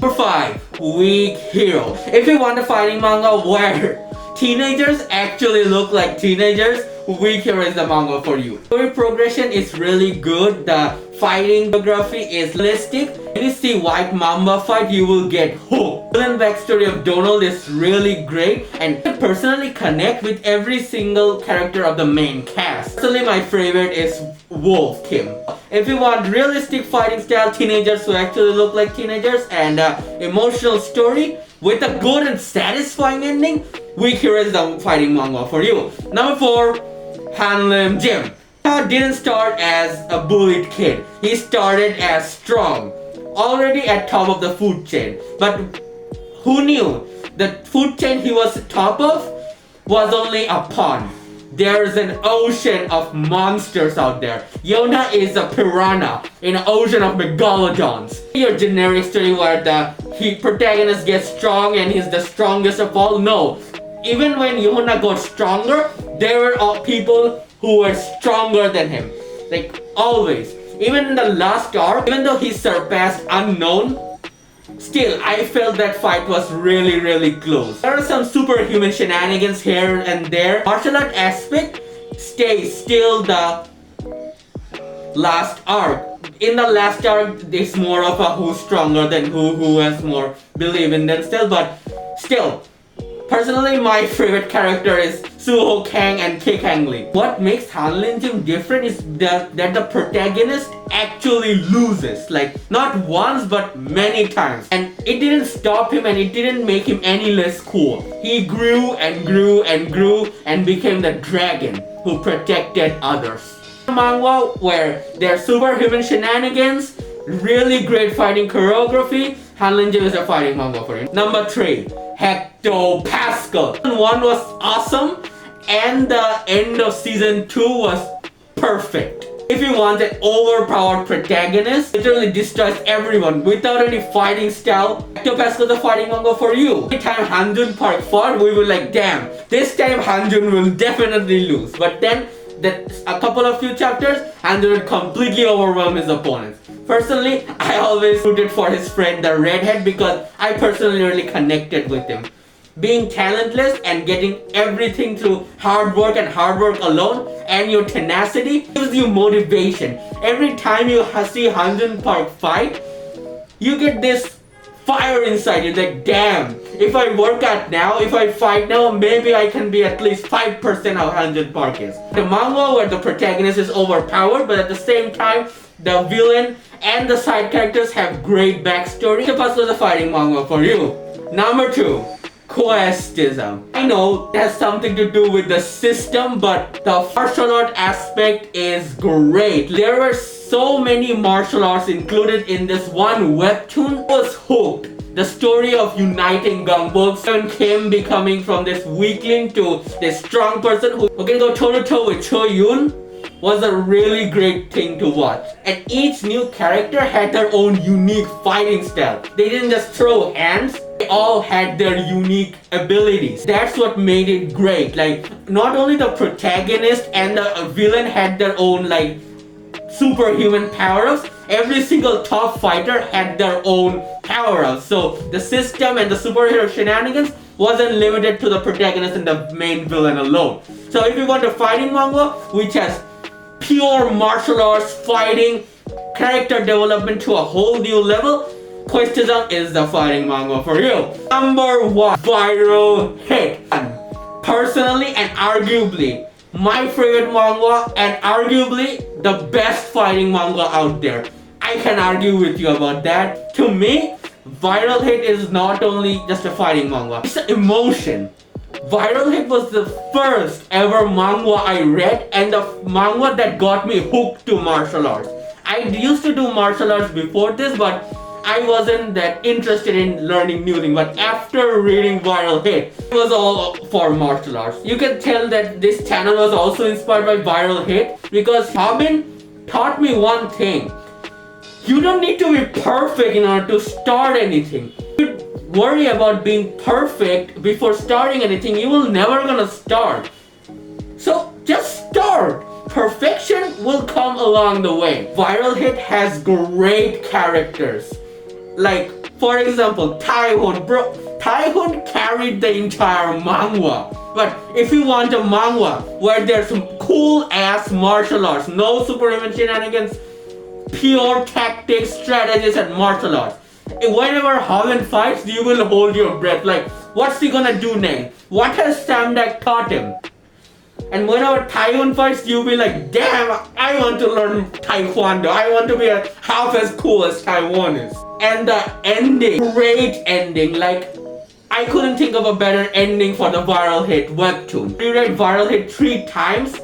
Number 5. Weak hero. If you want a fighting manga where teenagers actually look like teenagers, Weak Hero is the manga for you. Story progression is really good. The fighting choreography is realistic. When you see White Mamba fight, you will get hooked. The villain backstory of Donald is really great, and I personally connect with every single character of the main cast. Personally, my favorite is Wolf Kim. If you want realistic fighting style, teenagers who actually look like teenagers, and emotional story with a good and satisfying ending, Weak Hero is the fighting manga for you. Number 4, Hanlim Gym. Didn't start as a bullied kid. He started as strong, already at top of the food chain. But who knew the food chain he was top of was only a pond. There's an ocean of monsters out there. Yona is a piranha in an ocean of megalodons. Your generic story where the protagonist gets strong and he's the strongest of all. No. Even when Yona got stronger, there were all people who were stronger than him. Like always. Even in the last arc, even though he surpassed Unknown, still, I felt that fight was really close. There are some superhuman shenanigans here and there. Martial art aspect stays still the last arc. In the last arc, it's more of a who's stronger than who has more belief in themselves. But still, personally, my favorite character is Suho Kang and Kick Hang Lee. What makes Hanlim Gym different is that the protagonist actually loses. Like, not once, but many times. And it didn't stop him and it didn't make him any less cool. He grew and grew and grew and became the dragon who protected others. Manhwa where there's superhuman shenanigans, really great fighting choreography, Hanlim Gym is a fighting manga for you. Number 3, Hecto Pascal. Season 1 was awesome and the end of season 2 was perfect. If you want an overpowered protagonist, literally destroys everyone without any fighting style, Hecto Pascal is a fighting manga for you. Every time Hanjun Park fought, we were like, damn, this time Hanjun will definitely lose. But then, a couple of few chapters, Hanjun would completely overwhelm his opponents. Personally, I always rooted for his friend, the redhead, because I personally really connected with him. Being talentless and getting everything through hard work and hard work alone and your tenacity gives you motivation. Every time you see Hanjun Park fight, you get this fire inside you, like damn, if I work out now, if I fight now, maybe I can be at least 5% of Hanjun Park is. The manga where the protagonist is overpowered, but at the same time, the villain and the side characters have great backstory. Hectopascal is a fighting manga for you. Number 2, Questism. I know it has something to do with the system, but the martial art aspect is great. There were so many martial arts included in this one webtoon. I was hooked. The story of uniting gunboats and him becoming from this weakling to this strong person who can go toe to toe with Cho Yun was a really great thing to watch. And each new character had their own unique fighting style. They didn't just throw hands, they all had their unique abilities. That's what made it great. Like, not only the protagonist and the villain had their own like superhuman power-ups, every single top fighter had their own power-ups. So the system and the superhero shenanigans wasn't limited to the protagonist and the main villain alone. So if you want a fighting manga which has pure martial arts fighting, character development to a whole new level, Questism is the fighting manga for you. Number 1, Viral Hit. Personally and arguably my favorite manga and arguably the best fighting manga out there. I can argue with you about that. To me, Viral Hit is not only just a fighting manga, it's an emotion. Viral Hit was the first ever manga I read and the manga that got me hooked to martial arts. I used to do martial arts before this, but I wasn't that interested in learning new things. But after reading Viral Hit, it was all for martial arts. You can tell that this channel was also inspired by Viral Hit because Hobin taught me one thing. You don't need to be perfect in order to start anything. Worry about being perfect before starting anything, you will never gonna start. So just start. Perfection will come along the way. Viral Hit has great characters. Like For example, Taehoon, bro. Taehoon carried the entire manhwa. But if you want a manhwa where there's some cool ass martial arts, no superhuman shenanigans, pure tactics, strategies, and martial arts. Whenever Holland fights, you will hold your breath. Like, what's he gonna do next? What has Samdak taught him? And whenever Taehoon fights, you'll be like, damn, I want to learn Taekwondo. I want to be half as cool as Taiwan is. And the ending, great ending. Like, I couldn't think of a better ending for the viral hit Webtoon. I read viral hit 3 times,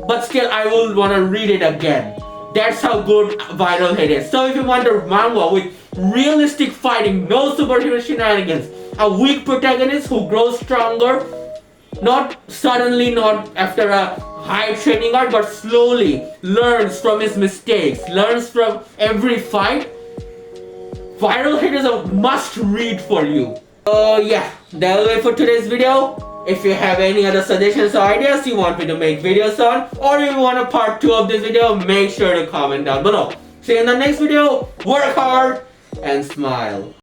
but still I will want to read it again. That's how good viral hit is. So if you want a manhwa with realistic fighting, no superhero shenanigans, a weak protagonist who grows stronger, not suddenly, not after a high training arc, but slowly learns from his mistakes, learns from every fight, viral hit is a must read for you. So yeah, that'll be it for today's video. If you have any other suggestions or ideas you want me to make videos on, or if you want a part 2 of this video, make sure to comment down below. See you in the next video. Work hard and smile.